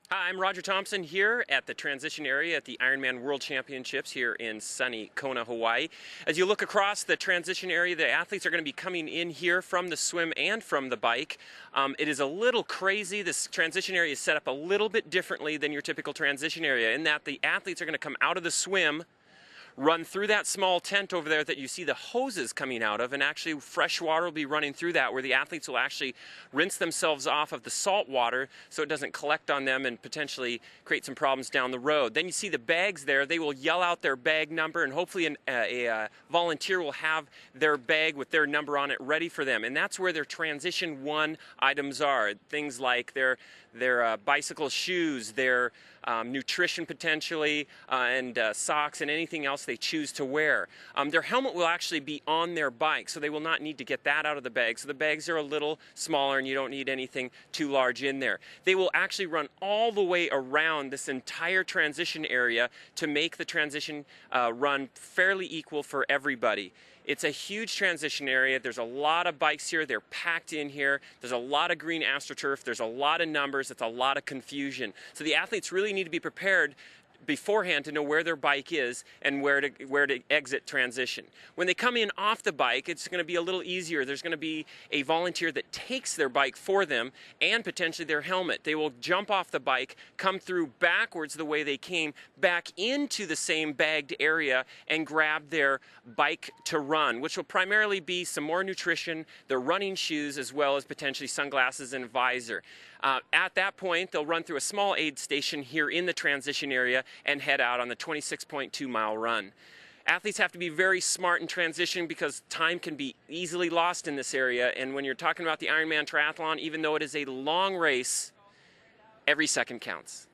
Hi, I'm Roger Thompson here at the transition area at the Ironman World Championships here in sunny Kona, Hawaii. As you look across the transition area, the athletes are going to be coming in here from the swim and from the bike. It is a little crazy. This transition area is set up a little bit differently than your typical transition area in that the athletes are going to come out of the swim, run through that small tent over there that you see the hoses coming out of, and actually fresh water will be running through that, where the athletes will actually rinse themselves off of the salt water so it doesn't collect on them and potentially create some problems down the road. Then you see the bags there. They will yell out their bag number, and hopefully a volunteer will have their bag with their number on it ready for them. And that's where their transition one items are. Things like their bicycle shoes, their nutrition potentially, and socks and anything else they choose to wear. Their helmet will actually be on their bike, so they will not need to get that out of the bag. So the bags are a little smaller and you don't need anything too large in there. They will actually run all the way around this entire transition area to make the transition run fairly equal for everybody. It's a huge transition area. There's a lot of bikes here. They're packed in here. There's a lot of green AstroTurf. There's a lot of numbers. It's a lot of confusion. So the athletes really need to be prepared beforehand to know where their bike is and where to exit transition. When they come in off the bike, it's going to be a little easier. There's going to be a volunteer that takes their bike for them and potentially their helmet. They will jump off the bike, come through backwards the way they came, back into the same bagged area and grab their bike to run, which will primarily be some more nutrition, their running shoes, as well as potentially sunglasses and a visor. At that point, they'll run through a small aid station here in the transition area and head out on the 26.2-mile run. Athletes have to be very smart in transition because time can be easily lost in this area. And when you're talking about the Ironman triathlon, even though it is a long race, every second counts.